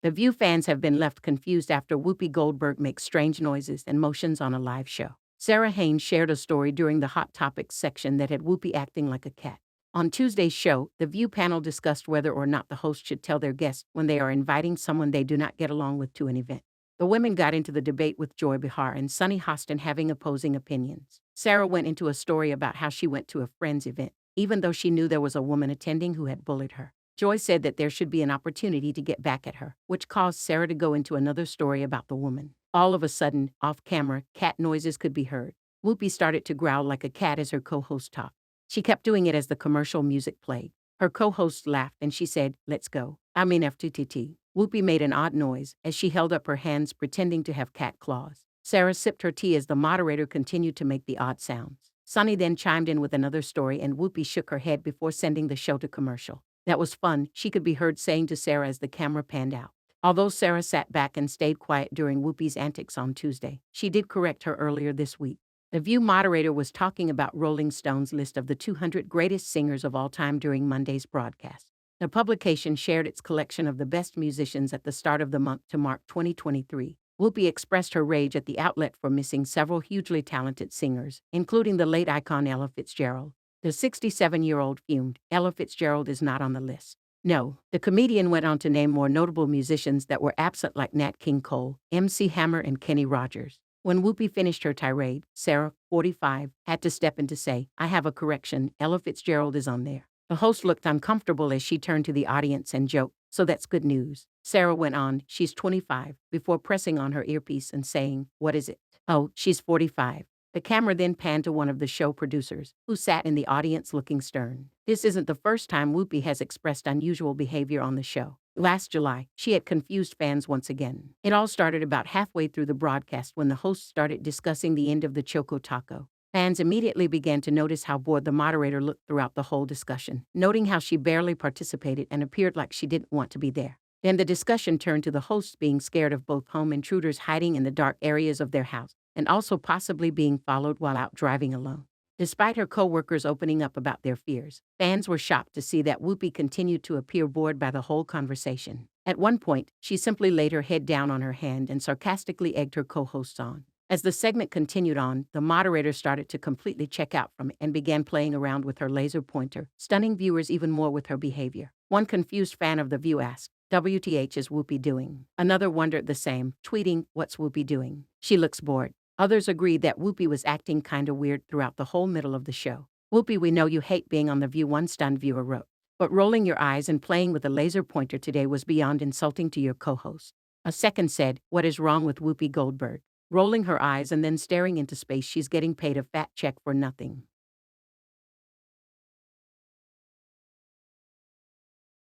The View fans have been left confused after Whoopi Goldberg makes strange noises and motions on a live show. Sara Haines shared a story during the Hot Topics section that had Whoopi acting like a cat. On Tuesday's show, the View panel discussed whether or not the host should tell their guests when they are inviting someone they do not get along with to an event. The women got into the debate with Behar and Sunny Hostin having opposing opinions. Sara went into a story about how she went to a friend's event, even though she knew there was a woman attending who had bullied her. Joy said that there should be an opportunity to get back at her, which caused Sara to go into another story about the woman. All of a sudden, off camera, cat noises could be heard. Whoopi started to growl like a cat as her co-host talked. She kept doing it as the commercial music played. Her co-host laughed and she said, "Let's go. I mean FTTT." Whoopi made an odd noise as she held up her hands pretending to have cat claws. Sara sipped her tea as the moderator continued to make the odd sounds. Sunny then chimed in with another story and Whoopi shook her head before sending the show to commercial. "That was fun," she could be heard saying to Sara as the camera panned out. Although Sara sat back and stayed quiet during Whoopi's antics on Tuesday, she did correct her earlier this week. The View moderator was talking about Rolling Stone's list of the 200 greatest singers of all time during Monday's broadcast. The publication shared its collection of the best musicians at the start of the month to mark 2023. Whoopi expressed her rage at the outlet for missing several hugely talented singers, including the late icon Ella Fitzgerald. The 67-year-old fumed, "Ella Fitzgerald is not on the list." No, the comedian went on to name more notable musicians that were absent like Nat King Cole, MC Hammer, and Kenny Rogers. When Whoopi finished her tirade, Sara, 45, had to step in to say, "I have a correction, Ella Fitzgerald is on there." The host looked uncomfortable as she turned to the audience and joked, "So that's good news." Sara went on, "She's 25, before pressing on her earpiece and saying, "What is it?" "Oh, she's 45. The camera then panned to one of the show producers, who sat in the audience looking stern. This isn't the first time Whoopi has expressed unusual behavior on the show. Last July, she had confused fans once again. It all started about halfway through the broadcast when the host started discussing the end of the Choco Taco. Fans immediately began to notice how bored the moderator looked throughout the whole discussion, noting how she barely participated and appeared like she didn't want to be there. Then the discussion turned to the hosts being scared of both home intruders hiding in the dark areas of their house and also possibly being followed while out driving alone. Despite her co-workers opening up about their fears, fans were shocked to see that Whoopi continued to appear bored by the whole conversation. At one point, she simply laid her head down on her hand and sarcastically egged her co-hosts on. As the segment continued on, the moderator started to completely check out from it and began playing around with her laser pointer, stunning viewers even more with her behavior. One confused fan of The View asked, "WTH is Whoopi doing?" Another wondered the same, tweeting, "What's Whoopi doing? She looks bored." Others agreed that Whoopi was acting kinda weird throughout the whole middle of the show. "Whoopi, we know you hate being on The View," one stunned viewer wrote. "But rolling your eyes and playing with a laser pointer today was beyond insulting to your co-host." A second said, "What is wrong with Whoopi Goldberg? Rolling her eyes and then staring into space, she's getting paid a fat check for nothing."